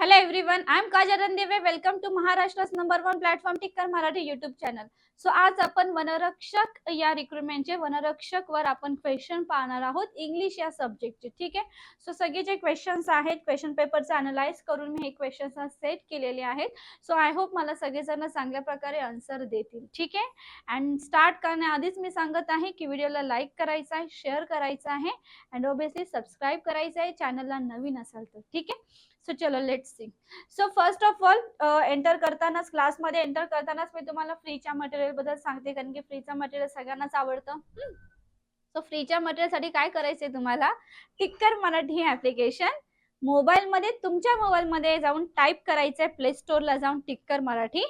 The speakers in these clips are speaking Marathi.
Hello everyone, I am Kajal Randeve. Welcome to Maharashtra's #1 platform Tikkar Marathi YouTube channel. So आज आपण वनरक्षक या रिक्रुटमेंटचे वनरक्षक वर आपण क्वेश्चन पाहणार आहोत इंग्लिश या सब्जेक्टचे. ठीक आहे. सो सगळे जे क्वेश्चन्स आहेत क्वेश्चन पेपरचे अनालाइज करून मी हे क्वेश्चन्स सेट केलेले आहेत. सो आय होप मला सगळेजण चांगल्या प्रकारे आन्सर देतील. ठीक आहे. अँड स्टार्ट करण्याआधीच मी सांगत आहे की व्हिडिओला लाईक करायचा आहे, शेअर करायचा आहे अँड ऑब्वियसली सबस्क्राईब करायचं आहे चॅनलला नवीन असाल तर. ठीक आहे. सो चलो let's see. So first of all enter करतानाच क्लासमध्ये एंटर करतानाच मी तुम्हाला फ्रीच्या मटेरियल बद्दल सांगते, कारण की फ्रीचं मटेरियल सगळ्यांनाच आवडतं. सो फ्रीच्या मटेरियलसाठी काय करायचंय तुम्हाला, टिक्कर मराठी हे ऍप्लिकेशन मोबाईलमध्ये तुमच्या मोबाईलमध्ये जाऊन टाईप करायचंय, प्ले स्टोअरला जाऊन टिक्कर Marathi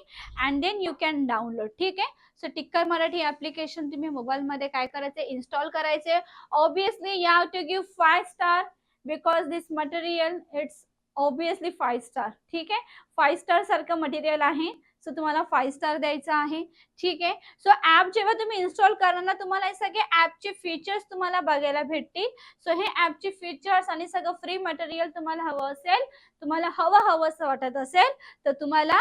and then you can download. ठीक आहे. सो टिक्कर मराठी ऍप्लिकेशन तुम्ही मोबाईलमध्ये काय करायचे, इन्स्टॉल करायचे. Obviously you have to give 5 star because this material it's obviously 5 star. ठीक आहे. 5 स्टार सारखं मटेरियल आहे, सो तुम्हाला 5 स्टार द्यायचं आहे. ठीक आहे. सो ऍप जेव्हा तुम्ही इन्स्टॉल करणार ना, तुम्हाला हे सगळे ऍपचे फीचर्स तुम्हाला बघायला भेटतील. सो हे ऍपचे फीचर्स आणि सगळं फ्री मटेरियल तुम्हाला हवं असेल, तुम्हाला हवंसं वाटत असेल तर तुम्हाला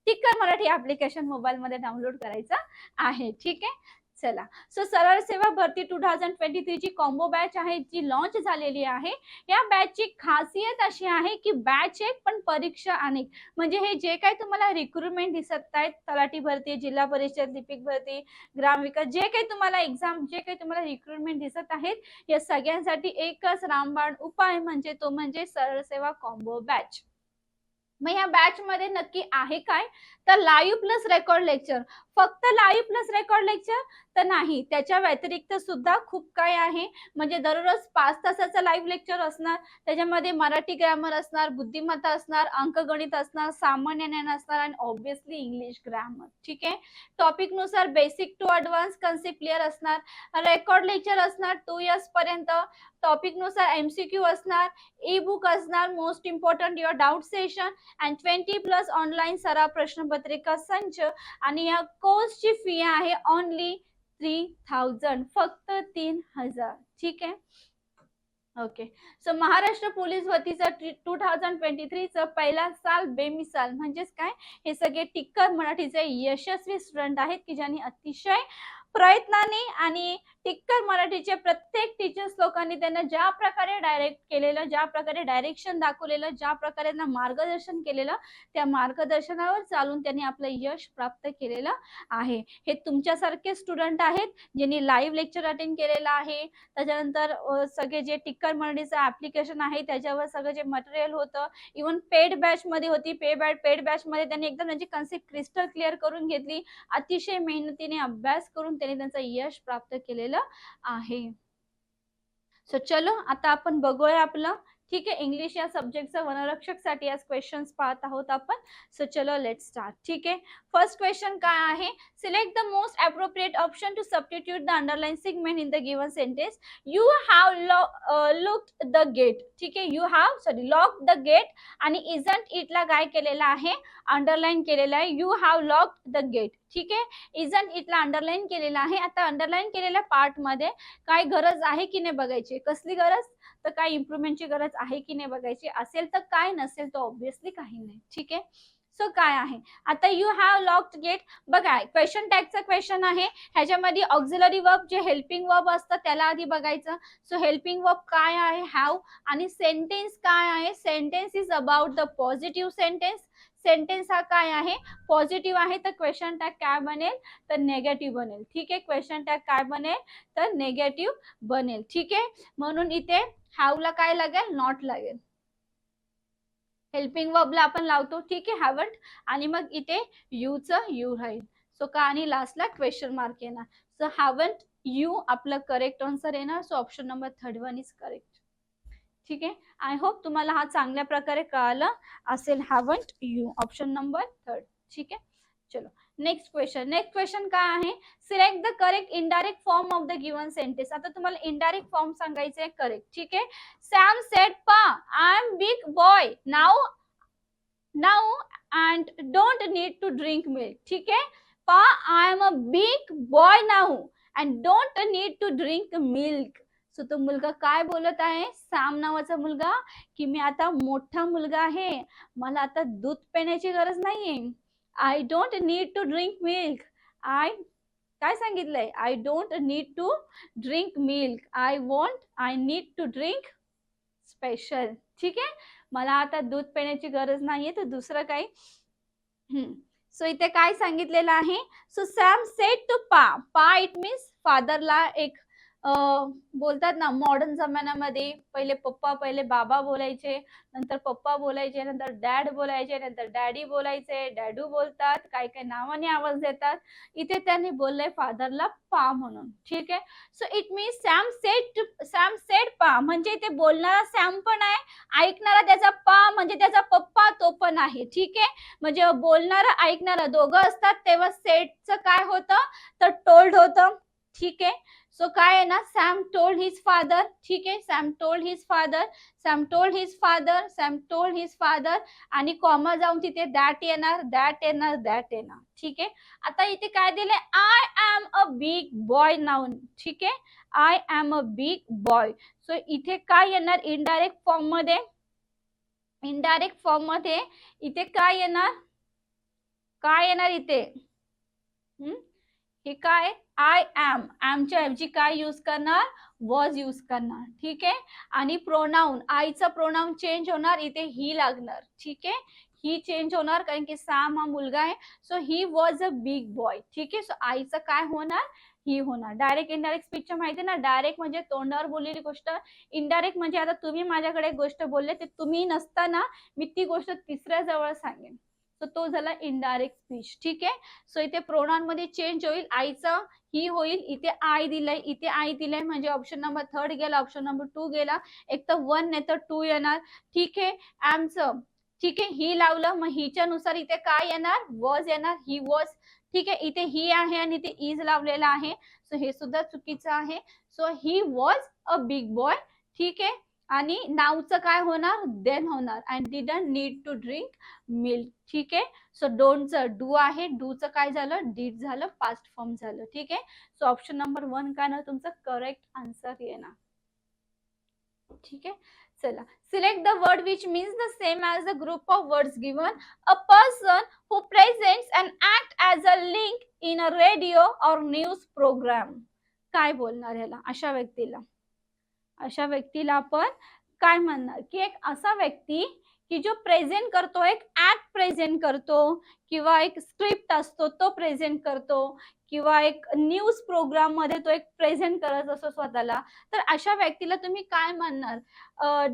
टिक्कर मराठी ऍप्लिकेशन मोबाईलमध्ये डाउनलोड करायचं आहे. ठीक आहे. चला. सो सरळ सेवा भरती 2023 ची कॉम्बो बॅच आहे जी लॉन्च झालेली आहे. या बॅचची खासियत अशी आहे की बॅच एक पण परीक्षा अनेक. म्हणजे हे जे काही तुम्हाला रिक्रुटमेंट दिसत आहेत, तलाठी भरती, जिल्हा परिषद, लिपिक भरती, ग्रामविकास, जे काही तुम्हाला एक्झाम, जे काही तुम्हाला रिक्रुटमेंट दिसत आहेत, या सगळ्यांसाठी एकच रामबाण उपाय म्हणजे तो म्हणजे सरळ सेवा कॉम्बो बॅच. मग या बॅच मध्ये नक्की आहे काय, तर लाईव्ह प्लस रेकॉर्ड लेक्चर. फक्त लाईव्ह प्लस रेकॉर्ड लेक्चर तर नाही, त्याच्या व्यतिरिक्त सुद्धा खूप काय आहे. म्हणजे दररोज 5 तासाचं लाईव्ह लेक्चर असणार. त्याच्यामध्ये मराठी ग्रामर असणार, बुद्धिमत्ता असणार, अंकगणित असणार, सामान्य ज्ञान असणार आणि ऑब्विसली इंग्लिश ग्रामर. ठीक आहे. टॉपिक नुसार basic to advance concept clear असणार. रेकॉर्ड लेक्चर असणार 2 इयर्स पर्यंत. टॉपिक नुसार एमसीक्यू असणार, ई बुक असणार, most important your doubt session and 20+ online सराव प्रश्नपत्रिका संच. आणि या कोर्सची फी आहे ओनली 3000, फक्त 3000. ठीक आहे. ओके. सो महाराष्ट्र पोलीस भरतीचा 2023 पहिला साल बेमिसाल. म्हणजेच काय, हे सगळे टिक्कर मराठीचे यशस्वी स्टुडंट आहेत की ज्यांनी अतिशय प्रयत्नाने आणि टिक्कर मराठीचे प्रत्येक टीचर्स लोकांनी त्यांना ज्या प्रकारे डायरेक्ट केलेलं, ज्या प्रकारे डायरेक्शन दाखवलेलं, ज्या प्रकारे त्यांना मार्गदर्शन केलेलं, त्या मार्गदर्शनावर चालून त्यांनी आपलं यश प्राप्त केलेलं आहे. हे तुमच्यासारखे स्टुडंट आहेत ज्यांनी लाईव्ह लेक्चर अटेंड केलेलं आहे. त्याच्यानंतर सगळे जे टिक्कर मराठीचं ऍप्लिकेशन आहे त्याच्यावर सगळं जे मटेरियल होतं, इव्हन पेड बॅच मध्ये होती. पेड बॅच मध्ये त्यांनी एकदम त्यांची कन्सेप्ट क्रिस्टल क्लिअर करून घेतली. अतिशय मेहनतीने अभ्यास करून त्यांनी त्यांचं यश प्राप्त केलेलं आहे. सो चलो आता आपण बघूया आपलं. ठीक आहे. इंग्लिश या सब्जेक्टचं वनरक्षक साठी आज क्वेश्चन्स पाहत आहोत आपण. सो चलो लेट स्टार्ट. ठीक आहे. फर्स्ट क्वेश्चन काय आहे, select the most appropriate option to substitute the underline segment in the given sentence. You have locked the gate. ठीक आहे. You have lock the gate आणि इजंट इटला काय केलेलं आहे, अंडरलाइन केलेलं आहे. You have locked the gate. ठीक आहे. इजंट इटला अंडरलाइन केलेलं आहे. आता अंडरलाइन केलेल्या पार्ट मध्ये काय गरज आहे की नाही बघायची. कसली गरज, तर काय इम्प्रुव्हमेंटची गरज आहे की नाही बघायची. असेल तर काय, नसेल तर ऑब्विसली काही नाही. ठीक आहे. सो काय आहे आता, यू हॅव लॉक्ड गेट. बघा क्वेश्चन टॅगचा क्वेश्चन आहे. ह्याच्यामध्ये ऑक्झिलरी वर्ब जे हेल्पिंग वर्ब असतं त्याला आधी बघायचं. सो हेल्पिंग वर्ब काय आहे, हॅव. आणि सेंटेन्स काय आहे, sentence is about the positive sentence. Sentence हा काय आहे, पॉझिटिव्ह आहे. तर क्वेश्चन टॅग काय बनेल, तर नेगेटिव्ह बनेल. ठीक आहे. क्वेश्चन टॅग काय बनेल, तर नेगेटिव्ह बनेल. ठीक आहे. म्हणून इथे हॅवला काय लागेल, नॉट लागेल. हेल्पिंग वर्बला आपण लावतो. ठीक आहे, हॅवंट. आणि मग इथे यूचं यू राहील. सो का आणि लास्टला क्वेश्चन मार्क येणार. सो हॅवंट यू आपलं करेक्ट आन्सर येणार. So option number 3 is correct. ठीक आहे. आय होप तुम्हाला हा चांगल्या प्रकारे कळालं असेल. Haven't you option number 3. ठीक आहे. चलो नेक्स्ट क्वेश्चन काय आहे, select the correct indirect form of the given sentence. आता तुम्हाला इनडायरेक्ट फॉर्म सांगायचे आहे करेक्ट. ठीक आहे. Sam said pa I am big boy now and don't need to drink milk. ठीक आहे. Pa I am a big boy now and don't need to drink milk. So तो मुलगा काय बोलत आहे, सॅम नावाचा मुलगा, की मी आता मोठा मुलगा आहे, मला आता दूध पिण्याची गरज नाहीये. I don't need to drink milk. काय सांगितलंय, I don't need to drink milk, I need to drink special. ठीक आहे, मला आता दूध पिण्याची गरज नाहीये, तर दुसरं काही. सो इथे काय सांगितलेलं आहे, सो सॅम सेड टू पा इट मीन्स फादरला. एक बोलतात ना, मॉडर्न जमान्यामध्ये पहिले बाबा बोलायचे, नंतर पप्पा बोलायचे, नंतर डॅड बोलायचे, नंतर डॅडी बोलायचे, डॅडू बोलतात, काही काही नावाने आवाज देतात. इथे त्यांनी बोललंय फादरला पा म्हणून. ठीक आहे, so it means Sam said पा म्हणजे इथे बोलणारा सॅम पण आहे, ऐकणारा त्याचा पा म्हणजे त्याचा पप्पा तो पण आहे. ठीक आहे, म्हणजे बोलणारा ऐकणारा दोघं असतात तेव्हा सेडचं काय होतं, तर टोल्ड होतं. ठीक आहे, सो काय आहे ना, सॅम टोल्ड हिज फादर. ठीक आहे, सॅम टोल्ड हिज फादर आणि कॉमा जाऊन तिथे दॅट येणार. ठीक आहे, आता इथे काय दिलंय, I am a big boy noun. ठीक आहे, I am a big boy. So इथे काय येणार, इनडायरेक्ट फॉर्म मध्ये इथे काय येणार इथे, हे काय, आय एमच्या ऐवजी काय यूज करणार, वॉज यूज करणार. ठीक आहे, आणि प्रोनाउन, आईचा प्रोनाउन चेंज होणार, इथे ही लागणार. ठीक आहे, ही चेंज होणार कारण की सॅम हा मुलगा आहे, so he was a big boy. ठीक आहे, सो आईचं काय होणार, ही होणार. डायरेक्ट इनडायरेक्ट स्पीचच्या माहिती ना, डायरेक्ट म्हणजे तोंडावर बोललेली गोष्ट, इनडायरेक्ट म्हणजे आता तुम्ही माझ्याकडे एक गोष्ट बोलले, ते तुम्ही नसताना मी ती गोष्ट तिसऱ्या जवळ सांगेन, सो तो झाला इनडायरेक्ट स्पीच. ठीक आहे, सो इथे प्रोनाउन मध्ये चेंज होईल, आईचा ही होईल, इथे आई दिलंय म्हणजे ऑप्शन नंबर 3 गेला, ऑप्शन नंबर 2 गेला, एक तर 1 नाही तर 2 येणार. ठीक आहे, ऍमचं. ठीक आहे, ही लावलं, मग हिच्या नुसार इथे काय येणार, वॉज येणार, ही वॉज. ठीक आहे, इथे ही आहे आणि इथे इज लावलेला आहे, सो हे सुद्धा चुकीचं आहे. So he was a big boy. ठीक आहे, आणि नावचं काय होणार, देन होणार, and didn't need to drink milk. ठीक आहे, सो डोंटचं डू आहे, डूचं काय झालं, डीड झालं, पास्ट फॉर्म झालं. ठीक आहे, सो ऑप्शन नंबर 1 काय ना तुमचं करेक्ट आन्सर येणार. ठीक आहे, चला, select the word which means the same as the group of words given. A person who presents and act as a link in a radio और न्यूज प्रोग्राम. काय बोलणार याला, अशा व्यक्तीला आपण काय म्हणणार, की एक असा व्यक्ती की जो प्रेझेंट करतो, एक ऍक्ट प्रेझेंट करतो, किंवा एक स्क्रिप्ट असतो तो प्रेझेंट करतो, किंवा एक न्यूज प्रोग्राम मध्ये तो एक प्रेझेंट करत असतो स्वतःला, तर अशा व्यक्तीला तुम्ही काय म्हणणार,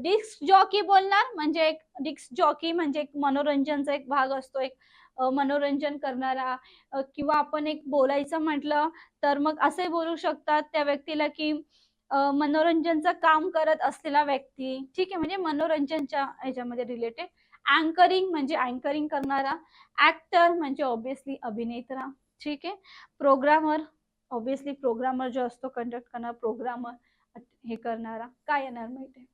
डिस्क जॉकी बोलणार. म्हणजे एक डिस्क जॉकी म्हणजे एक मनोरंजनचा एक भाग असतो, एक मनोरंजन करणारा, किंवा आपण एक बोलायचं म्हटलं तर मग असे बोलू शकतात त्या व्यक्तीला की मनोरंजनचं काम करत असलेला व्यक्ती. ठीक आहे, म्हणजे मनोरंजनच्या ह्याच्यामध्ये रिलेटेड. अँकरिंग म्हणजे अँकरिंग करणारा, ऍक्टर म्हणजे ऑब्विसली अभिनेता. ठीक आहे, प्रोग्रामर ऑब्विसली प्रोग्रामर जो असतो कंडक्ट करणारा, प्रोग्रामर हे करणारा. काय येणार माहिती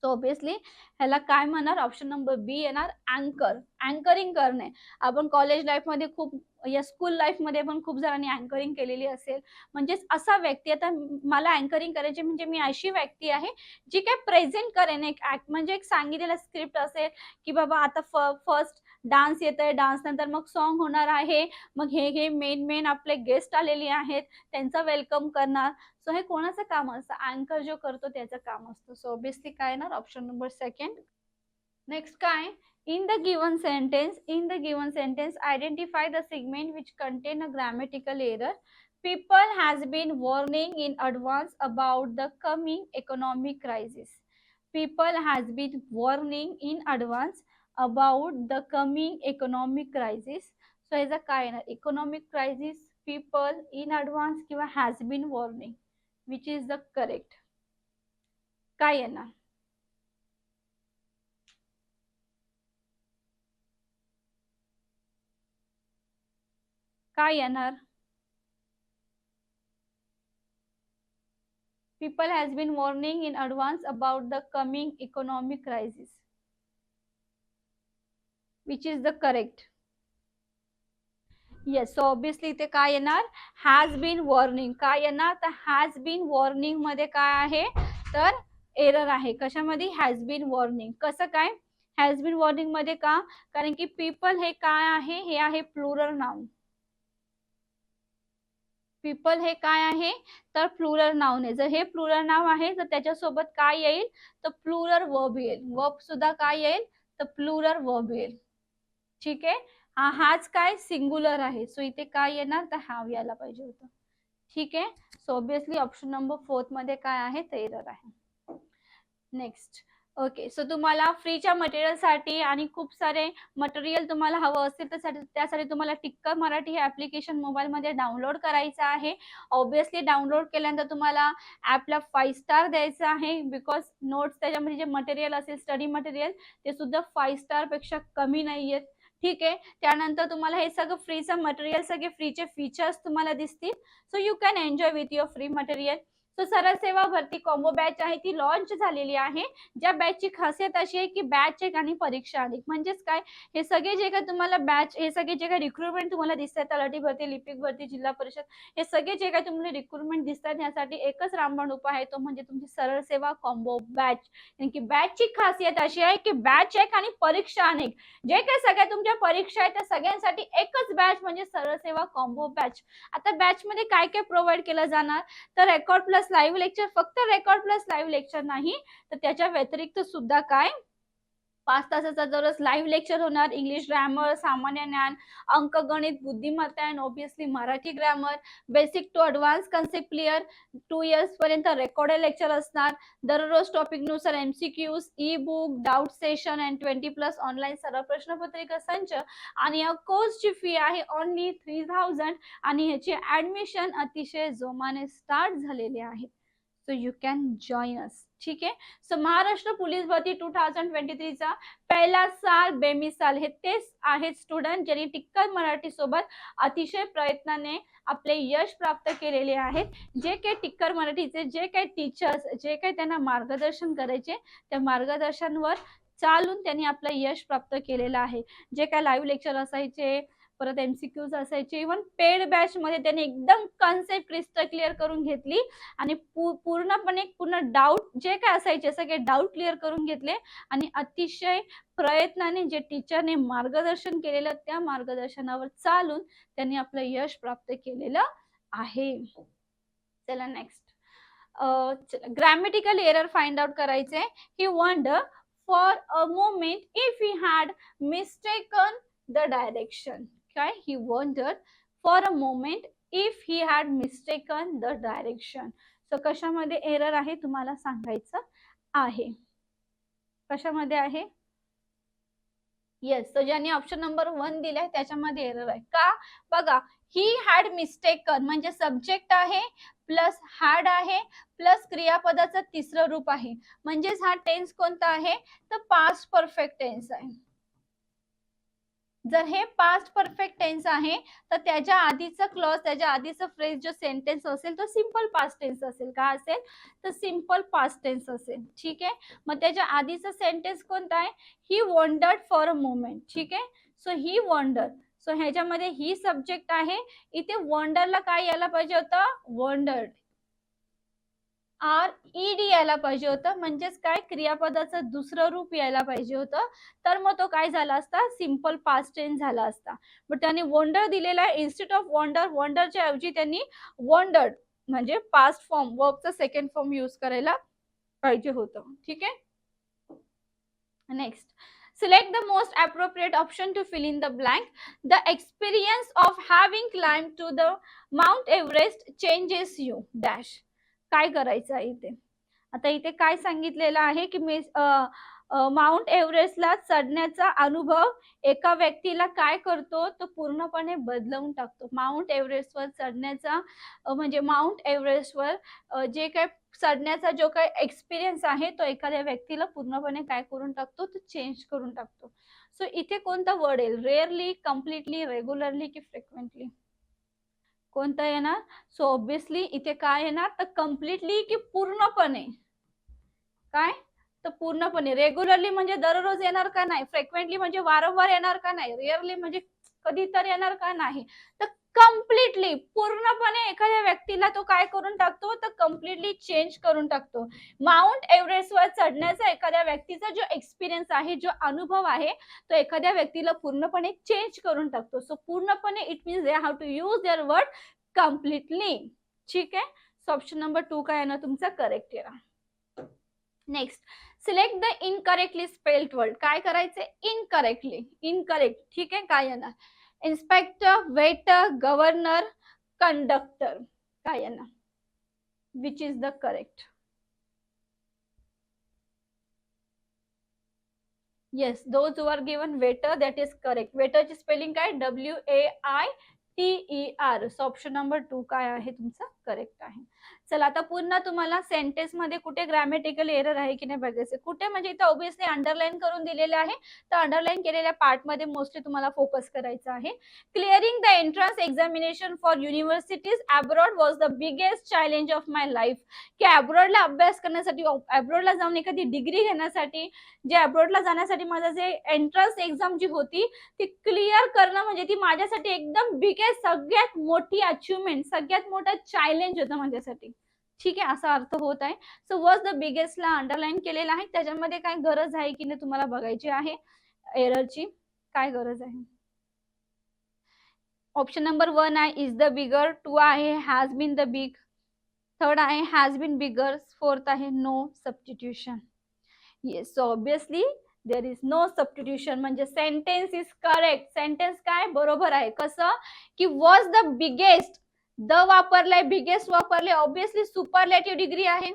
सो ऑब्विसली ह्याला काय म्हणणार, ऑप्शन नंबर बी येणार, अँकरिंग करणे. आपण कॉलेज लाईफ मध्ये खूप, या स्कूल लाईफ मध्ये पण खूप जणांनी अँकरिंग केलेली असेल. म्हणजेच असा व्यक्ती, आता मला अँकरिंग करायची म्हणजे मी अशी व्यक्ती आहे जी काय प्रेझेंट करेन, एक ऍक्ट म्हणजे एक सांगितलेला स्क्रिप्ट असेल की बाबा आता फर्स्ट डान्स येत आहे, डान्स नंतर मग सॉन्ग होणार आहे, मग हे मेन आपले गेस्ट आलेले आहेत त्यांचा वेलकम करणार. सो हे कोणाचं काम असतं, अँकर जो करतो त्याचं काम असतं. सो ऑब्विसली काय येणार, ऑप्शन नंबर 2. नेक्स्ट काय, in the given sentence identify the segment which contain a grammatical error. People has been warning in advance about the coming economic crisis. People has been warning in advance about the coming economic crisis. So ह्याचा काय येणार, economic crisis, people in advance किंवा has been warning, which is the correct. काय येणार, काय येणार, people has been warning in advance about the coming economic crisis, which is the correct. Yes, so obviously इथे काय येणार, हॅज बीन वॉर्निंग. काय येणार, तर हॅज बीन वॉर्निंग मध्ये काय आहे, तर एरर आहे. कशामध्ये, हॅज बीन वॉर्निंग. कसं काय हॅज बीन वॉर्निंग मध्ये, का, कारण की पीपल हे काय आहे, हे आहे प्लुरल नाउन. पीपल हे काय आहे, तर प्लुरल नाउन आहे. जर हे प्लुरल नाव आहे तर त्याच्यासोबत काय येईल, तर प्लुरल वर्ब येईल. वर्ब सुद्धा काय येईल, तर प्लुरल वर्ब येईल. ठीक आहे. हाच काय सिंगुलर आहे, सो इथे काय येणार, तर हॅव यायला पाहिजे होतं. ठीक आहे. सो ऑब्विसली ऑप्शन नंबर 4 मध्ये काय आहे, तर एरर आहे. नेक्स्ट. ओके, सो तुम्हाला फ्रीच्या मटेरियलसाठी आणि खूप सारे मटेरियल तुम्हाला हवं असेल तर त्यासाठी तुम्हाला टिक्कर मराठी हे ऍप्लिकेशन मोबाईलमध्ये डाउनलोड करायचं आहे. ऑब्विसली डाउनलोड केल्यानंतर तुम्हाला ऍपला 5 स्टार द्यायचं आहे, बिकॉज नोट्स त्याच्यामध्ये जे मटेरियल असेल, स्टडी मटेरियल, ते सुद्धा 5 स्टार पेक्षा कमी नाही आहेत. ठीक आहे. त्यानंतर तुम्हाला हे सगळं फ्रीचं मटेरियल, सगळे फ्रीचे फीचर्स तुम्हाला दिसतील. So you can enjoy with your free material. So सरळ सेवा भरती कॉम्बो बॅच आहे, ती लॉन्च झालेली आहे. ज्या बॅचची खासियत अशी आहे की बॅच एक आणि परीक्षा अनेक. म्हणजेच काय, हे सगळे जे काही तुम्हाला बॅच, हे सगळे जे काही रिक्रुटमेंट तुम्हाला दिसतात, तलाठी भरती, लिपिक भरती, जिल्हा परिषद, हे सगळे जे काही तुम्हाला रिक्रुटमेंट दिसतात, यासाठी एकच रामबाण उपाय आहे, तो म्हणजे तुमची सरळ सेवा कॉम्बो बॅच. कारण की बॅचची खासियत अशी आहे की बॅच एक आणि परीक्षा अनेक. जे काही सगळ्या तुमच्या परीक्षा आहेत त्या सगळ्यांसाठी एकच बॅच म्हणजे सरळ सेवा कॉम्बो बॅच. आता बॅच मध्ये काय काय प्रोव्हाइड केलं जाणार, तर रेकॉर्ड प्लस लाईव्ह लेक्चर. फक्त रेकॉर्ड प्लस लाईव्ह लेक्चर नाही, तर त्याच्या व्यतिरिक्त सुद्धा काय, 5 तासाचा दररोज लाईव्ह लेक्चर होणार. इंग्लिश ग्रामर, सामान्य ज्ञान, अंकगणित, बुद्धिमत्ता and obviously Marathi grammar, basic to advance concept clear. 2 years पर्यंत रेकॉर्डेड लेक्चर असणार. दररोज टॉपिक नुसार MCQs, E book, doubt session and 20+ online सरळ प्रश्नपत्रिका संच. आणि या कोर्सची फी आहे ओनली 3000 आणि ह्याची ऍडमिशन अतिशय जोमाने स्टार्ट झालेले आहे. So you can join us. ठीक आहे. सो महाराष्ट्र पोलीस भरती 2023 चा पहिला साल बेमिसाल हे तेच आहेत स्टुडंट ज्यांनी टिक्कर मराठी सोबत अतिशय प्रयत्नाने आपले यश प्राप्त केलेले आहेत. जे काही टिक्कर मराठीचे जे काही टीचर्स, जे काही त्यांना मार्गदर्शन करायचे, त्या मार्गदर्शनवर चालून त्यांनी आपलं यश प्राप्त केलेलं आहे. जे काही लाईव्ह लेक्चर असायचे, परत एमसीक्यूज असायचे, इव्हन पेड बॅच मध्ये त्यांनी एकदम कन्सेप्ट क्रिस्टल क्लिअर करून घेतली आणि पूर्ण डाऊट जे काय असायचे सगळे डाऊट क्लिअर करून घेतले आणि अतिशय प्रयत्नाने जे टीचरने मार्गदर्शन केलेलं त्या मार्गदर्शनावर चालून त्यांनी आपलं यश प्राप्त केलेलं आहे. चला next. Grammatical error find out करायचे. He wonder for a moment if he had mistaken the direction. काय, he wonder for a moment if he had mistaken the direction. So कशामध्ये एरर आहे तुम्हाला सांगायचं आहे. कशामध्ये आहे, येस. तर ज्यांनी ऑप्शन नंबर 1 दिलाय त्याच्यामध्ये एरर आहे. का, बघा, ही हॅड मिस्टेकन म्हणजे सब्जेक्ट आहे प्लस हॅड आहे प्लस क्रियापदाचं तिसरं रूप आहे. म्हणजेच हा टेन्स कोणता आहे, तर पास्ट परफेक्ट टेन्स आहे. जर हे पास्ट परफेक्ट टेन्स आहे तर त्याच्या आधीचा क्लॉज, त्याच्या आधीचा फ्रेज जो सेंटेन्स असेल तो सिंपल पास्ट टेन्स असेल. काय असेल, तर सिंपल पास्ट टेन्स असेल. ठीक आहे. मग त्याच्या आधीचा सेंटेन्स कोणता आहे, ही वॉन्डर्ड फॉर अ मोमेंट. ठीक आहे. सो ही वॉन्डर्ड. सो ह्याच्यामध्ये ही सब्जेक्ट आहे, इथे वॉन्डरला काय यायला पाहिजे होतं, वॉन्डर्ड, RED यायला पाहिजे होतं. म्हणजेच काय, क्रियापदाचं दुसरं रूप यायला पाहिजे होतं. तर मग तो काय झाला असता, सिंपल पास्ट टेन्स झाला असता. बट त्यांनी वंडर दिलेला आहे. इन्स्टेड ऑफ वंडर, वंडरच्या ऐवजी त्यांनी वंडर्ड म्हणजे पास्ट फॉर्म, वर्बचा सेकंड फॉर्म यूज करायला पाहिजे होतं. ठीक आहे. Next. Select the most appropriate option to fill in the blank. The experience of having climbed to the Mount Everest changes you. Dash. काय करायचं आहे इथे, आता इथे काय सांगितलेलं आहे की मी माउंट एव्हरेस्टला चढण्याचा अनुभव एका व्यक्तीला काय करतो, तो पूर्णपणे बदलवून टाकतो. माउंट एव्हरेस्टवर चढण्याचा म्हणजे माउंट एव्हरेस्टवर जे काय चढण्याचा जो काही एक्सपिरियन्स आहे तो एखाद्या व्यक्तीला पूर्णपणे काय करून टाकतो, तो चेंज करून टाकतो. सो इथे कोणता वर्ड येईल, रेअरली, कम्प्लिटली, रेग्युलरली की फ्रिक्वेंटली, कोणता येणार. सो ऑब्विसली इथे काय येणार, तर कम्प्लिटली की पूर्णपणे. काय, तर पूर्णपणे. रेग्युलरली म्हणजे दररोज येणार का नाही, फ्रिक्वेंटली म्हणजे वारंवार येणार का नाही, रिअरली म्हणजे कधी तर येणार का नाही. तर कम्प्लिटली पूर्णपणे एखाद्या व्यक्तीला तो काय करून टाकतो, तर कम्प्लिटली चेंज करून टाकतो. माउंट एव्हरेस्टवर चढण्याचा एखाद्या व्यक्तीचा जो एक्सपिरियन्स आहे, जो अनुभव आहे, तो एखाद्या व्यक्तीला पूर्णपणे चेंज करून टाकतो. सो पूर्णपणे it means they have to use their word completely. ठीक आहे. सो ऑप्शन नंबर 2 काय येणार तुमचा करेक्ट येणार. Next, select the incorrectly spelled word. काय करायचे, इनकरेक्टली, इनकरेक्ट. ठीक आहे. काय येणार, इन्स्पेक्टर, वेटर, गव्हर्नर, कंडक्टर. काय येणार, which is the correct. Yes, those who are given waiter, that is correct. वेटरची स्पेलिंग काय, WAITER. सो ऑप्शन नंबर 2 काय आहे तुमचा करेक्ट आहे. चला आता पुन्हा तुम्हाला सेंटेन्स मध्ये कुठे ग्रॅमॅटिकल एरर आहे की नाही बघायचे. कुठे म्हणजे इथं ऑब्विसली अंडरलाईन करून दिलेले आहे, तर अंडरलाईन केलेल्या पार्ट मध्ये मोस्टली तुम्हाला फोकस करायचा आहे. Clearing the entrance examination for universities abroad was the biggest challenge of my life. की अब्रॉडला अभ्यास करण्यासाठी, अब्रॉडला जाऊन एखादी डिग्री घेण्यासाठी, जे अब्रॉडला जाण्यासाठी माझं जे एंट्रन्स एक्झाम जी होती ती क्लिअर करणं म्हणजे ती माझ्यासाठी एकदम बिगेस्ट, सगळ्यात मोठी अचिव्हमेंट, सगळ्यात मोठं चॅलेंज होतं माझ्यासाठी. ठीक आहे, असा अर्थ होत आहे. सो वॉज द बिगेस्टला अंडरलाईन केलेला आहे. त्याच्यामध्ये काय गरज आहे की नाही तुम्हाला बघायची आहे एररची, काय गरज आहे. ऑप्शन नंबर 1 आहे इज द बिगर, 2 आहे has bin the big, 3rd आहे हॅज बीन बिगर, 4th आहे no substitution. Yes, so obviously there is no substitution म्हणजे सेंटेन्स इज करेक्ट. सेंटेन्स काय बरोबर आहे. कसं की वॉज द बिगेस्ट, द वापरलाय, बिगेस्ट वापरले, ऑब्विसली सुपरलेटिव्ह डिग्री आहे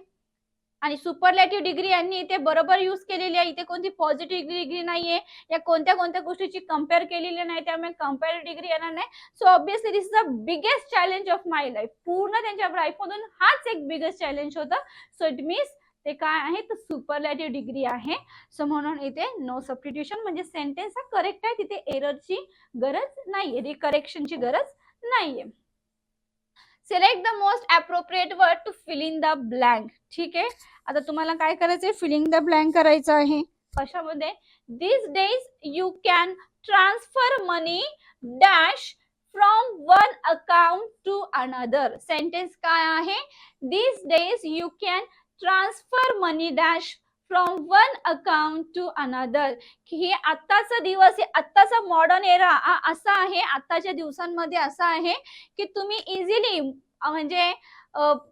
आणि सुपरलेटिव्ह डिग्री यांनी इथे बरोबर यूज केलेली आहे. इथे कोणती पॉझिटिव्ह डिग्री नाहीये, या कोणत्या कोणत्या गोष्टीची कम्पेअर केलेली नाही, त्यामुळे कम्पेअर डिग्री येणार नाही. So obviously this is the biggest challenge of my life. पूर्ण त्यांच्या लाईफमधून हाच एक बिगेस्ट चॅलेंज होता. सो इट मीन्स ते काय आहे तर सुपरलेटिव्ह डिग्री आहे. सो म्हणून इथे नो सबस्टिट्यूशन म्हणजे सेंटेन्स हा करेक्ट आहे. तिथे एररची गरज नाहीये, रिकरेक्शनची गरज नाहीये. Select the most appropriate word to fill in the blank. ठीक आहे, आता तुम्हाला काय करायचंय, फिलिंग द ब्लँक करायचं आहे. कशामध्ये, this days you can transfer money dash from one account to another. Sentence काय आहे, this days you can transfer money dash from one account to another. हे आत्ताचा दिवस आहे, आत्ताचा मॉडर्न एरा असा आहे, आत्ताच्या दिवसांमध्ये असा आहे की तुम्ही इझिली म्हणजे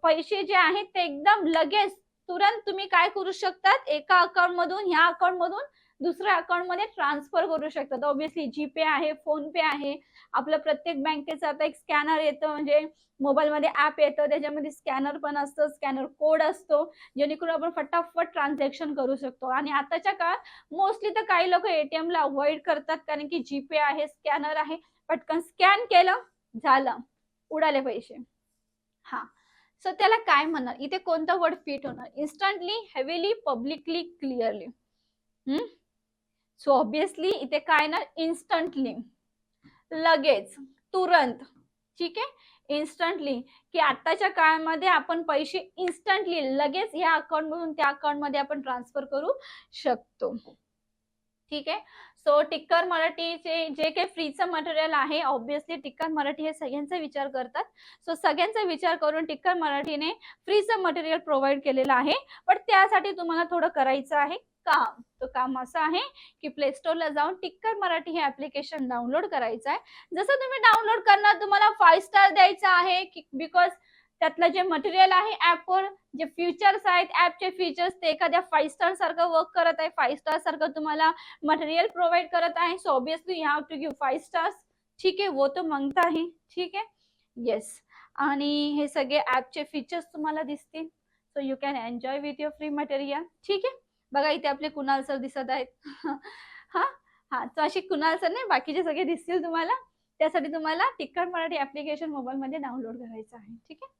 पैसे जे आहेत ते एकदम लगेच तुरंत तुम्ही काय करू शकतात, एका अकाउंट मधून ह्या अकाउंट मधून दुसऱ्या अकाउंट मध्ये ट्रान्सफर करू शकतात. ऑब्विसली जीपे आहे, फोन पे आहे, आपलं प्रत्येक बँकेचं आता एक स्कॅनर येतं, म्हणजे मोबाईल मध्ये ऍप येतं, त्याच्यामध्ये स्कॅनर पण असतं, स्कॅनर कोड असतो, जेणेकरून आपण फटाफट ट्रान्झॅक्शन करू शकतो. आणि आताच्या काळात मोस्टली तर काही लोक एटीएम ला अवॉइड करतात, कारण की जीपे आहे, स्कॅनर आहे, पटकन स्कॅन केलं झालं, उडाले पैसे. हा, सो त्याला काय म्हणणार, इथे कोणता वर्ड फिट होणार, instantly, heavily, publicly, clearly. So obviously इथे काय ना, इन्स्टंटली, लगेच, तुरंत. ठीक आहे, इन्स्टंटली की आताच्या काळामध्ये आपण पैसे इन्स्टंटली लगेच ह्या अकाउंट मधून त्या अकाउंट मध्ये आपण ट्रान्सफर करू शकतो. ठीक आहे, सो टिक्कर मराठीचे जे काही फ्रीचं मटेरियल आहे, ऑब्विसली टिक्कर मराठी हे सगळ्यांचा विचार करतात. सो सगळ्यांचा विचार करून टिक्कर मराठीने फ्रीचं मटेरियल प्रोव्हाइड केलेलं आहे. पण त्यासाठी तुम्हाला थोडं करायचं आहे काम. तो काम असं आहे की प्ले स्टोरला जाऊन टिक्कर मराठी हे ऍप्लिकेशन डाउनलोड करायचं आहे. जसं तुम्ही डाउनलोड करणार तुम्हाला 5 स्टार द्यायचं आहे, बिकॉज त्यातलं जे मटेरियल आहे ऍपवर, जे फीचर्स आहेत ऍपचे फीचर्स, ते एखाद्या 5 स्टार सारखं वर्क करत आहे, 5 स्टार सारखं तुम्हाला मटेरियल प्रोव्हाइड करत आहे. So obviously you have to give 5 stars. ठीक आहे, वो तो मांगता है. ठीक आहे, येस. आणि हे सगळे ऍपचे फीचर्स तुम्हाला दिसतील. So you can enjoy with your free material. ठीक आहे, बघा इथे आपले कुणाल सर दिसत आहेत. हा हा, तर अशी कुणाल सर नाही, बाकीचे सगळे दिसतील तुम्हाला. त्यासाठी तुम्हाला टिक्कर मराठी ऍप्लिकेशन मोबाईल मध्ये डाउनलोड करायचं आहे. ठीक आहे,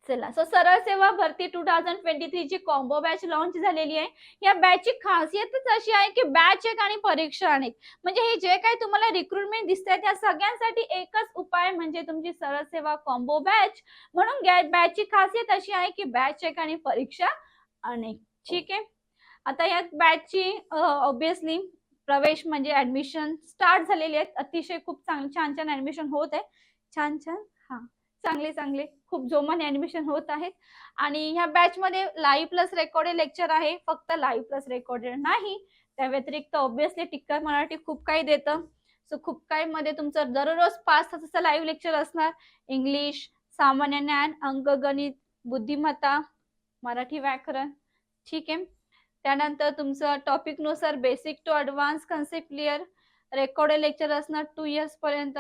चला. सो सरळ सेवा भरती 2023 ची कॉम्बो बॅच लॉन्च झालेली आहे. या बॅचची खासियतच अशी आहे की बॅच एक आणि परीक्षा अनेक, म्हणजे हे जे काही तुम्हाला रिक्रुटमेंट दिसतंय त्या सगळ्यांसाठी एकच उपाय म्हणजे तुमची सरळ सेवा कॉम्बो बॅच. म्हणून बॅचची खासियत अशी आहे की बॅच एक आणि परीक्षा अनेक. ठीक आहे, आता या बॅचची ऑब्विसली प्रवेश म्हणजे ऍडमिशन स्टार्ट झालेले आहेत. अतिशय खूप छान छान ऍडमिशन होत आहे. छान छान हा चांगले चांगले खूप जोमाने ऍडमिशन होत आहेत. आणि ह्या बॅच मध्ये लाईव्ह प्लस रेकॉर्डेड लेक्चर आहे. फक्त लाईव्ह प्लस रेकॉर्डेड नाही, त्या व्यतिरिक्त ऑब्विसली टिक्कर मराठी खूप काही देतं. सो खूप काही मध्ये तुमचं दररोज 5 तासाचं लाईव्ह लेक्चर असणार. इंग्लिश, सामान्य ज्ञान, अंकगणित, बुद्धिमत्ता, मराठी व्याकरण. ठीक आहे. त्यानंतर तुमचं टॉपिक नुसार basic to advance concept clear recorded lecture असणार 2 इयर्स पर्यंत.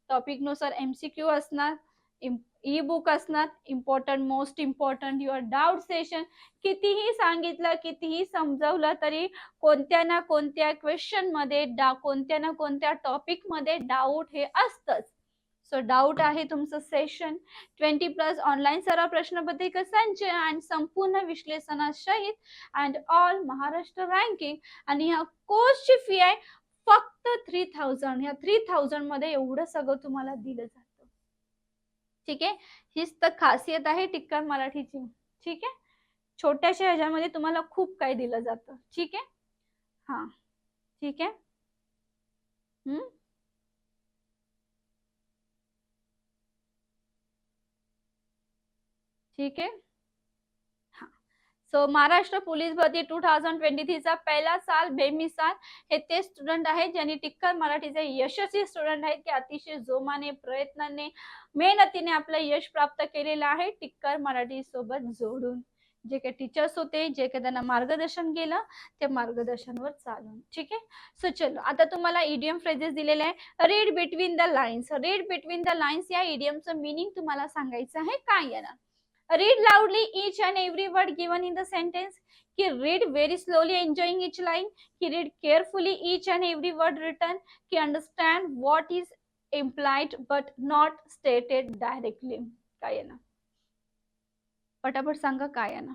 टॉपिक नुसार MCQ असणार, ई बुक असणार, important most important your doubt session. कितीही सांगितलं कितीही समजवलं तरी कोणत्या ना कोणत्या क्वेश्चन मध्ये कोणत्या ना कोणत्या टॉपिक मध्ये डाऊट हे असतंच. सो डाऊट आहे तुमचं सेशन 20+ ऑनलाईन सराव प्रश्नपत्रिका संच आणि संपूर्ण विश्लेषणासहित अँड ऑल महाराष्ट्र रँकिंग. आणि ह्या कोर्सची फी आहे फक्त 3000. ह्या 3000 मध्ये एवढं सगळं तुम्हाला दिलं जातं. ठीक आहे. हीच तर खासियत आहे टिक्कर मराठीची. ठीक आहे. छोट्याशा ह्याच्यामध्ये तुम्हाला खूप काही दिलं जातं. ठीक आहे. हा ठीक आहे. ठीक आहे. सो महाराष्ट्र पोलीस भरती 2023 चा पहिला साल बेमिसाल हे ते स्टुडंट आहेत ज्यांनी टिक्कर मराठीचे यशस्वी स्टुडंट आहेत की अतिशय जोमाने प्रयत्नाने मेहनतीने आपलं यश प्राप्त केलेलं आहे टिक्कर मराठी सोबत जोडून. जे काही टीचर्स होते जे काही त्यांना मार्गदर्शन केलं ते मार्गदर्शनवर चालून. ठीक आहे. सो चलो आता तुम्हाला इडियम फ्रेजेस दिलेले आहे. Read between the lines. Read between the lines या इडियमचं मीनिंग तुम्हाला सांगायचं आहे. काय येणार? Read loudly each and every word given in the sentence. Ki read very slowly enjoying each line. Ki read carefully each and every word written. Ki understand what is implied but not stated directly. काय आहे ना? पटापट सांगा काय आहे ना?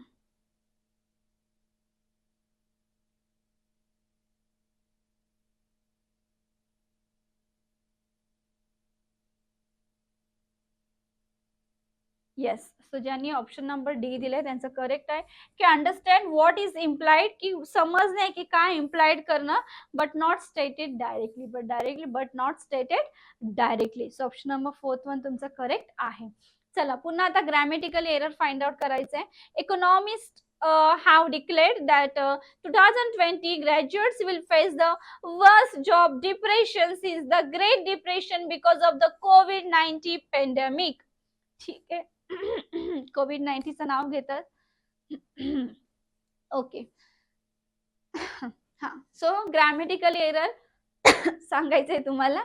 येस. सो ज्यांनी ऑप्शन नंबर डी दिलाय त्यांचं करेक्ट आहे की अंडरस्टँड व्हॉट इज इम्प्लाइड, की समजणे की काय इम्प्लाइड करणं, but not stated directly. But not stated directly. So option number 4 तुमचं करेक्ट आहे. चला पुन्हा आता ग्रॅमॅटिकल एरर फाइंड आउट करायचं आहे. Economist have declared that 2020 graduates will face the worst job depression since the Great Depression because of the COVID-19 pandemic. ठीक आहे. COVID-19चं नाव घेतात. ओके. हा सो ग्रॅमॅटिकल एरर सांगायचंय तुम्हाला.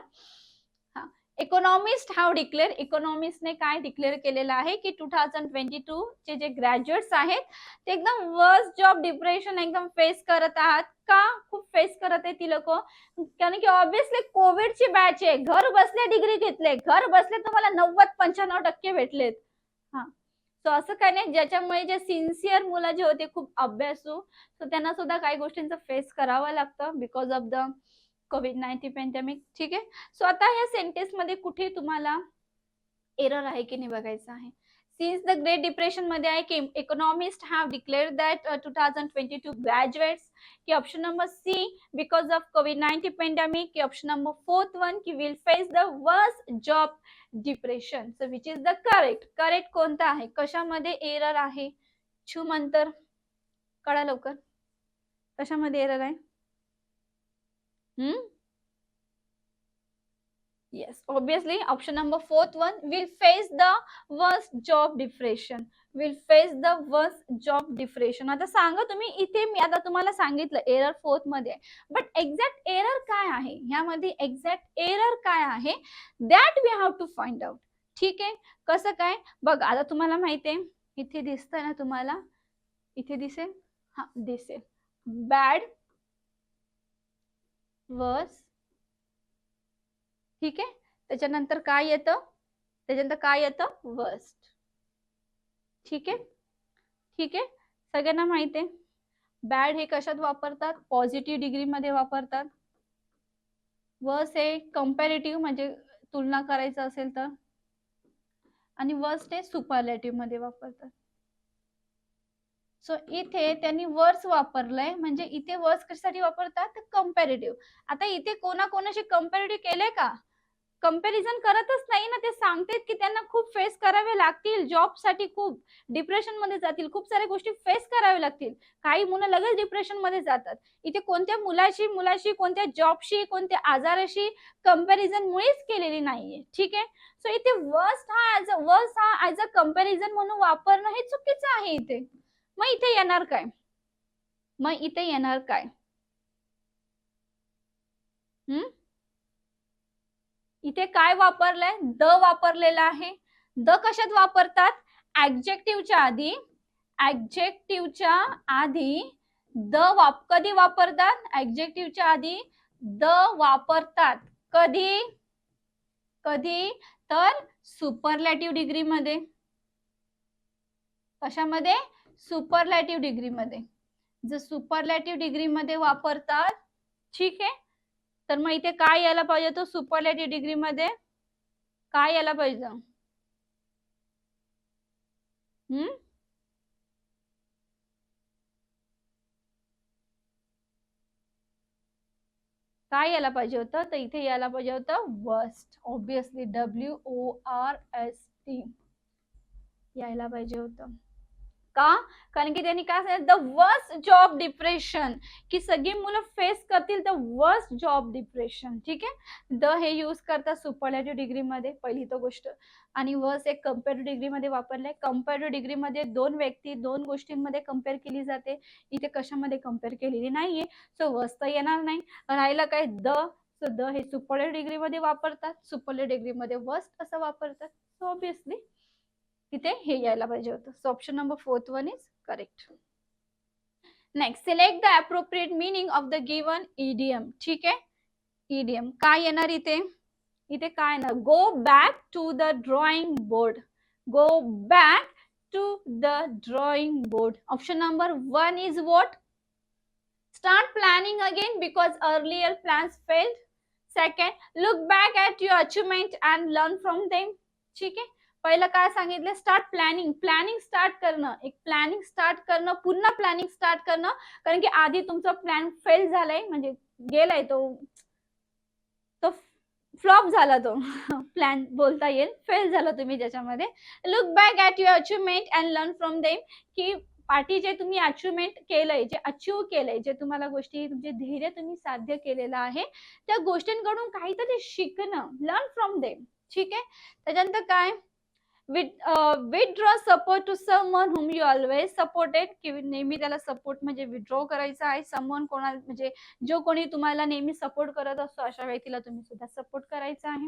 हा इकॉनॉमिस्ट हाव डिक्लेअर. इकॉनॉमिस्टने काय डिक्लेअर केलेलं आहे की 2022 चे जे ग्रॅज्युएट्स आहेत ते एकदम वर्स्ट जॉब डिप्रेशन एकदम फेस करत आहात. का खूप फेस करत आहे ती लोक? कारण की ऑब्विसली कोविडची बॅच आहे. घर बसल्या डिग्री घेतले, घर बसले तुम्हाला 90-95% भेटलेत. हा सो असं काही नाही. ज्याच्यामुळे जे सिन्सिअर मुलं जे होते खूप अभ्यासू, सो त्यांना सुद्धा काही गोष्टींचं फेस करावं लागतं because of the COVID-19 pandemic. ठीक आहे. सो आता या सेंटेन्स मध्ये कुठे तुम्हाला एरर आहे की नाही बघायचं आहे. सिन्स द ग्रेट डिप्रेशन मध्ये आहे की economist have declared that 2022 graduates, की option number C because of COVID-19 pandemic, की ऑप्शन नंबर 4 की will face the worst job depression. So which is the correct. Correct कोणता आहे? कशामध्ये एरर आहे? छुमंतर कळा लवकर. कशामध्ये एरर आहे? Yes, obviously option number 4 will face the worst job depression. Will face the worst job depression. आता सांगा तुम्ही इथे मी आता तुम्हाला सांगितलं एरर 4 मध्ये, बट एक्झॅक्ट एरर काय आहे ह्यामध्ये? एक्झॅक्ट एरर काय आहे that we have to find out. ठीक आहे. कसं काय बघ आता तुम्हाला माहिती आहे इथे दिसतंय ना तुम्हाला, इथे दिसेल, हा दिसेल बॅड वर्स. ठीक आहे. त्याच्यानंतर काय येतं? त्याच्यानंतर काय येतं? वर्स्ट. ठीक आहे. ठीक आहे. सगळ्यांना माहिती आहे बॅड हे कशात वापरतात? पॉझिटिव्ह डिग्री मध्ये वापरतात. वर्स हे कंपॅरेटिव्ह म्हणजे तुलना करायचं असेल तर, आणि वर्स्ट हे सुपरलेटिव्ह मध्ये वापरतात. सो इथे त्यांनी वर्स वापरलंय, म्हणजे इथे वर्स कशासाठी वापरतात, कम्पॅरेटिव्ह. आता इथे कोणाकोणाशी कम्पॅरेटिव्ह केलंय का, कंपॅरिझन करतच नाही ना, ते सांगतात की त्यांना खूप फेस करावे लागतील, जॉबसाठी खूप डिप्रेशन मध्ये जातील, खूप साऱ्या गोष्टी फेस कराव्या लागतील. काही मुलं लगेच डिप्रेशन मध्ये जातात. इथे कोणत्या मुलाशी कोणत्या जॉबशी कोणत्या आजाराशी कंपॅरिझन मुळेच केलेली नाहीये. ठीक आहे. सो इथे वर्स्ट हा ऍज अ कंपॅरिझन म्हणून वापरणं हे चुकीचं आहे इथे. मग इथे येणार काय, हम्म, इथे काय वापरलंय, द वापरलेला आहे. द कशात वापरतात, ऍडजेक्टिव्हच्या आधी, कधी वापरतात, ऍडजेक्टिव्हच्या आधी द वापरतात. कधी कधी तर सुपरलॅटिव्ह डिग्री मध्ये. कशामध्ये, सुपरलॅटिव्ह डिग्री मध्ये. जर सुपरलॅटिव्ह डिग्री मध्ये वापरतात, ठीक आहे, तर मग इथे काय यायला पाहिजे, तो सुपरलॅटिव्ह डिग्री मध्ये काय यायला पाहिजे, काय यायला पाहिजे होतं, तर इथे यायला पाहिजे होतं वर्स्ट. ऑब्विसली WORST यायला पाहिजे होतं. का, कारण की त्यांनी काय सांगितलं, द वर्स्ट जॉब डिप्रेशन, की सगळी मुलं फेस करतील द वर्स्ट जॉब डिप्रेशन. ठीक आहे. द हे यूज करतात सुपरलॅटिव्ह डिग्री मध्ये, पहिली तो गोष्ट. आणि वर्स्ट एक कंपॅरेटिव्ह डिग्री मध्ये वापरलंय. कंपॅरेटिव्ह डिग्री मध्ये दोन व्यक्ती दोन गोष्टींमध्ये कम्पेअर केली जाते, इथे कशामध्ये कम्पेअर केलेली नाहीये. सो वर्स्ट तर येणार नाही. राहिला काय, द. सो द हे सुपरलॅटिव्ह डिग्री मध्ये वापरतात, सुपरलॅटिव्ह डिग्री मध्ये वर्स्ट असं वापरतात. सो ऑब्विसली तिथे हे यायला पाहिजे होतं. So option number 4th one is correct. Next, select the appropriate meaning of the given idiom. ठीक आहे. इडियम काय येणार इथे, इथे काय येणार, go back to the drawing board. Go back to the drawing board. Option number 1 is what, start planning again because earlier plans failed. Second, look back at your achievement and learn from them. ठीक आहे. पहिलं काय सांगितलं, स्टार्ट प्लॅनिंग. प्लॅनिंग स्टार्ट करणं, एक प्लॅनिंग स्टार्ट करणं, पुन्हा प्लॅनिंग स्टार्ट करणं, कारण की आधी तुमचा प्लॅन फेल झालाय, म्हणजे गेलाय तो तो फ्लॉप झाला तो प्लॅन बोलता येईल, फेल झाला तुम्ही ज्याच्यामध्ये. Look back at your achievement and learn from them, की पाठी जे तुम्ही अचिव्हमेंट केलंय, जे अचीव्ह केलंय, जे तुम्हाला गोष्टी, तुमचे ध्येय तुम्ही साध्य केलेलं आहे, त्या गोष्टींकडून काहीतरी शिकणं, लर्न फ्रॉम देम. ठीक आहे. त्याच्यानंतर काय, withdraw support to someone whom you always supported, की नेहमी त्याला सपोर्ट म्हणजे विथड्रॉ करायचा आहे. someone कोणा म्हणजे जो कोणी तुम्हाला नेहमी सपोर्ट करत असतो, अशा व्यक्तीला तुम्ही सुद्धा सपोर्ट करायचा आहे,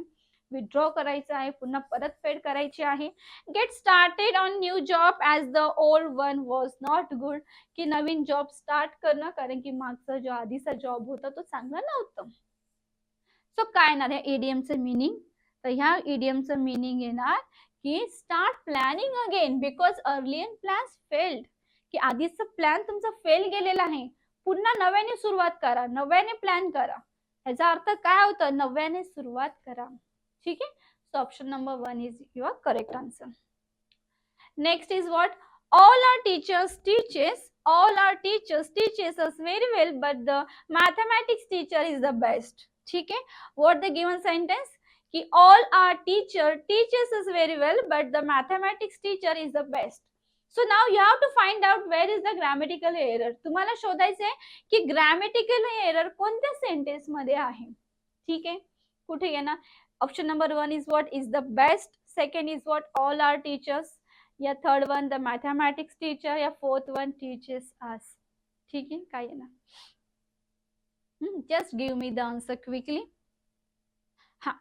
विथड्रॉ करायचा आहे, पुन्हा परतफेड करायची आहे. Get started on new job as the old one was not good, की नवीन जॉब स्टार्ट करणं, कारण की मागचा जो आधीचा जॉब होता तो चांगला नव्हता. सो काय येणार आहे ईडीएमचं मीनिंग, तर ह्या ईडीएमचं मीनिंग येणार की start planning again because earlier plans failed, की आधीचा प्लॅन तुमचा फेल गेलेला आहे, पुन्हा नव्याने सुरुवात करा, नव्याने प्लॅन करा. याचा अर्थ काय होतं, नव्याने सुरुवात करा. ठीक आहे. So option number 1 is your correct answer. Next is what, all our teachers teaches us very well, but the mathematics teacher is the best. ठीक है. What the given sentence, कि all our teacher teaches us very well, but the mathematics teacher is the best. So now you have to find out where is the grammatical error. तुम्हाला शोधायचं आहे की grammatical error कोणत्या सेंटेन्स मध्ये आहे. ठीक आहे. कुठे आहे ना, option number 1 is what, is the best. Second is what, all are teachers, या third one the mathematics teacher, या फोर्थ वन टीचर्स अस. ठीक है. काय आहे ना, just give me the answer quickly. हा,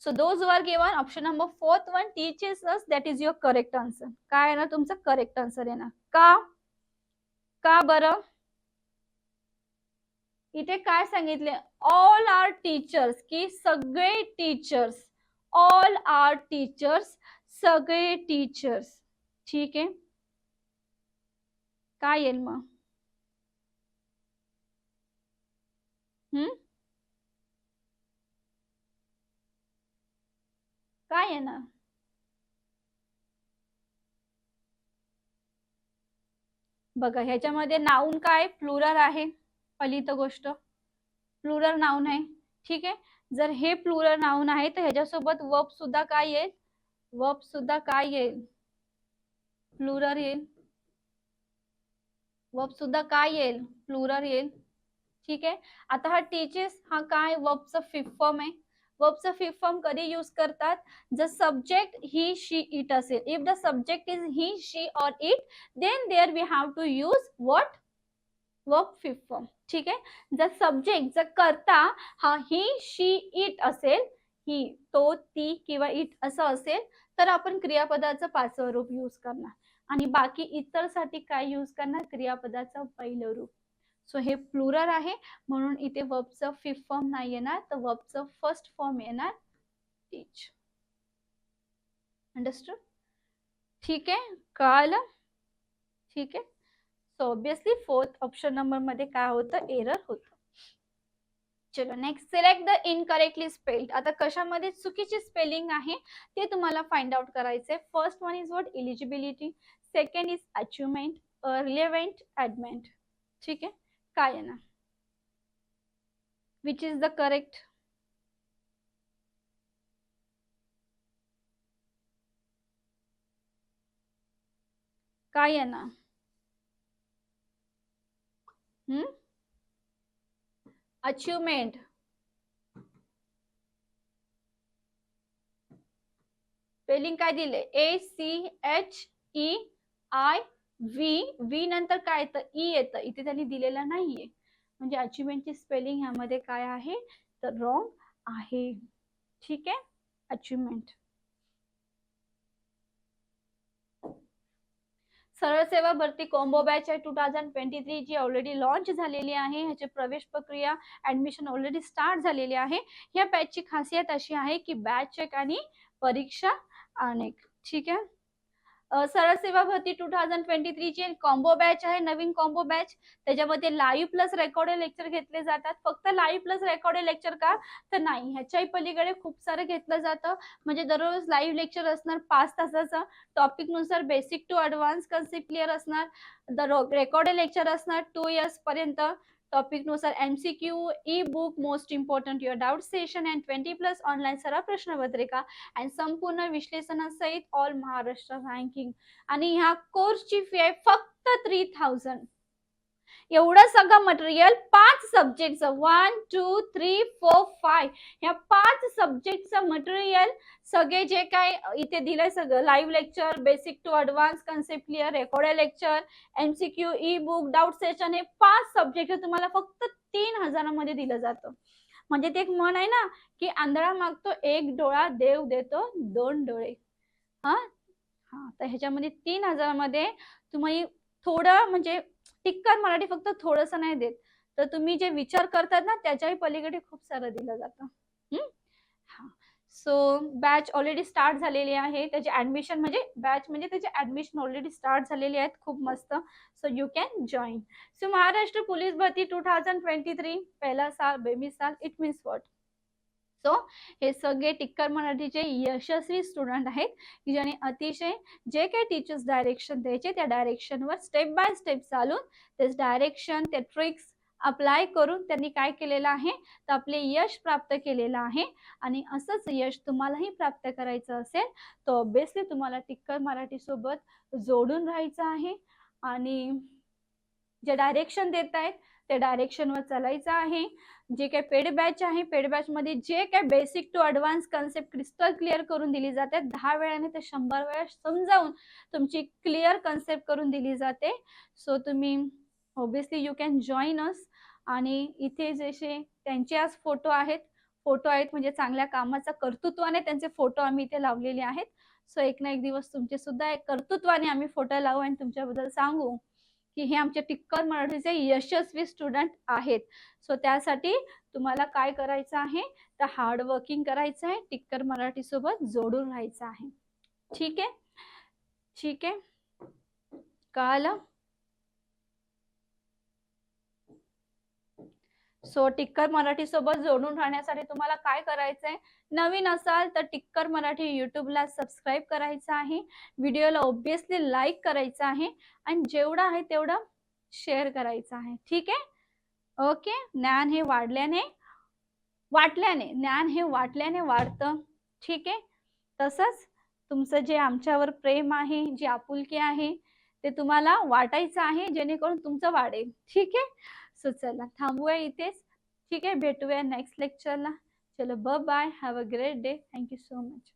so those who are given option number 4th one teaches us, that is your correct answer. काय आहे ना तुमचा करेक्ट आन्सर आहे ना. का का बरं, इथे काय सांगितले, ऑल आर टीचर्स, की सगळे टीचर्स, ऑल आर टीचर्स, सगळे टीचर्स. ठीक आहे. काय येईल मग, काय आहे ना, बघा ह्याच्यामध्ये नाउन काय, प्लुरल आहे, पहिली तर गोष्ट प्लुरल नाउन आहे. ठीक आहे, जर हे प्लुरल नाउन आहे तर ह्याच्यासोबत वर्ब सुद्धा काय येईल, वर्ब सुद्धा काय येईल, प्लुरल येईल. वर्ब सुद्धा काय येईल, प्लुरल येईल. ठीक आहे, आता हा टीचेस हा काय वर्बचा फिफ्थ फॉर्म आहे. वर्बचा फिफ्थ फॉर्म कधी यूज करतात, जर सब्जेक्ट ही शी इट असेल. If the subject is he she or it, then there we have to use what, verb fifth form. ठीक आहे, जर सब्जेक्ट जर करता हा ही शी इट असेल, ही तो ती किंवा इट असं असेल, तर आपण क्रियापदाचं पाचवं रूप यूज करणार. आणि बाकी इतर साठी काय यूज करणार, क्रियापदाचं पहिलं रूप. सो हे प्लुरल आहे म्हणून इथे वर्बचं फिफ्थ फॉर्म नाही येणार, तर वर्बचं फर्स्ट फॉर्म येणार टीच. अंडरस्टूड? ठीक आहे, कळलं? ठीक आहे, so obviously fourth option number मध्ये काय होतं, एरर होतं. चलो next, select the incorrectly spelled. आता कशामध्ये चुकीची स्पेलिंग आहे ते तुम्हाला फाइंड आउट करायचंय. First one is what, eligibility. Second is achievement, relevant, adamant. ठीक आहे, काय आहे ना, विच इज द करेक्ट, काय आहे ना, अचिव्हमेंट. स्पेलिंग काय दिले, ACHEIV. व्ही नंतर काय येतं, ई येतं, इथे त्यांनी दिलेलं नाहीये. म्हणजे अचिव्हमेंटची स्पेलिंग ह्यामध्ये काय आहे, तर रॉंग आहे. ठीक आहे, अचिव्हमेंट. सरळ सेवा भरती कॉम्बो बॅच आहे 2023 जी ऑलरेडी लॉन्च झालेली आहे. ह्याची प्रवेश प्रक्रिया, ऍडमिशन ऑलरेडी स्टार्ट झालेली आहे. या बॅचची खासियत अशी आहे की बॅच एक आणि परीक्षा अनेक. ठीक आहे, सरळ सेवा भरती 2023 ची कॉम्बो बॅच आहे, नवीन कॉम्बो बॅच. त्याच्यामध्ये लाईव्ह प्लस रेकॉर्डेड लेक्चर घेतले जातात. फक्त लाईव्ह प्लस रेकॉर्डेड लेक्चर का, तर नाही, ह्याच्याही पलीकडे खूप सारं घेतलं जातं. म्हणजे दररोज लाईव्ह लेक्चर असणार 5 तासाचं, टॉपिक नुसार basic to advance concept clear असणार. रेकॉर्डेड लेक्चर असणार 2 इयर्स पर्यंत. टॉपिक नुसार MCQ, E book, most important your doubt session and 20+ online सराव प्रश्नपत्रिका अँड संपूर्ण विश्लेषणासहित ऑल महाराष्ट्र रँकिंग. आणि ह्या कोर्सची फी आहे फक्त 3000. एवढं सगळं मटेरियल 5 सब्जेक्टचं 1 2 3 4 5 ह्या 5 सब्जेक्टचं मटेरियल, सगळे जे काय इथे दिलंय सगळं, live lecture, basic to advance concept clear, recorded lecture, MCQ, E book, doubt session, हे 5 सब्जेक्ट तुम्हाला फक्त 3000 मध्ये दिलं जातं. म्हणजे ते एक म्हण आहे ना की आंधळा मागतो एक डोळा, देव देतो 2 डोळे. हा हा, तर ह्याच्यामध्ये 3000 मध्ये तुम्ही थोडं म्हणजे टिक्कर मराठी फक्त थोडंसं नाही देत, तर तुम्ही जे विचार करतात ना त्याच्याही पलीकडे खूप सारं दिलं जातं. हा, सो बॅच ऑलरेडी स्टार्ट झालेली आहे. त्याचे ऍडमिशन म्हणजे बॅच म्हणजे त्याचे ऍडमिशन ऑलरेडी स्टार्ट झालेली आहेत, खूप मस्त. So you can join. So Maharashtra police भरती 2023 पहिला साल, बेमिसाल, इट मीन्स व्हॉट. सो हे सगळे टिक्कर मराठीचे यशस्वी स्टुडंट आहेत की ज्याने अतिशय जे काही टीचर्स डायरेक्शन द्यायचे त्या डायरेक्शनवर स्टेप बाय स्टेप चालून ते डायरेक्शन, ते ट्रिक्स अप्लाय करून त्यांनी काय केलेलं आहे, तर आपले यश प्राप्त केलेलं आहे. आणि असंच यश तुम्हालाही प्राप्त करायचं असेल तर ऑब्विसली तुम्हाला टिक्कर मराठी सोबत जोडून राहायचं आहे. आणि जे डायरेक्शन देत आहेत त्या डायरेक्शनवर चालायचं आहे. जे काही पेड बॅच आहे, पेड बॅच मध्ये जे काही basic to advance concept crystal clear करून दिली जाते, 10 वेळाने ते 100 वेळा समजावून तुमची क्लिअर कन्सेप्ट करून दिली जाते. सो तुम्ही ऑब्विसली यू कॅन जॉईन अस. आणि इथे जसे त्यांचे आज फोटो आहेत म्हणजे चांगल्या कामाचा कर्तृत्वाने त्यांचे फोटो आम्ही इथे लावलेले आहेत. सो एक ना एक दिवस तुमचे सुद्धा एक कर्तृत्वाने आम्ही फोटो लावू आणि तुमच्याबद्दल सांगू की हे आमचे टिक्कर मराठीचे यशस्वी स्टुडंट आहेत. सो त्यासाठी तुम्हाला काय करायचं आहे, तर हार्ड वर्किंग करायचं आहे, टिक्कर मराठी सोबत जोडून राहायचं आहे. ठीक आहे, ठीक आहे, कळलं? सो टिक्कर मराठी सोबत जोडून राहण्यासाठी तुम्हाला काय करायचंय, नवीन असाल तर टिक्कर मराठी युट्यूबला सबस्क्राईब करायचं आहे, व्हिडिओला ऑब्विसली लाईक करायचं आहे आणि जेवढं आहे तेवढं शेअर करायचं आहे. ठीक आहे. ओके. ज्ञान हे वाटल्याने ज्ञान हे वाटल्याने वाढतं. ठीक आहे. तसंच तुमचं जे आमच्यावर प्रेम आहे, जी आपुलकी आहे, ते तुम्हाला वाटायचं आहे, जेणेकरून तुमचं वाढेल. ठीक आहे. सो चला थांबूया इथेच. ठीक आहे. भेटूया नेक्स्ट लेक्चरला. चलो bye bye. Have a great day. Thank you so much.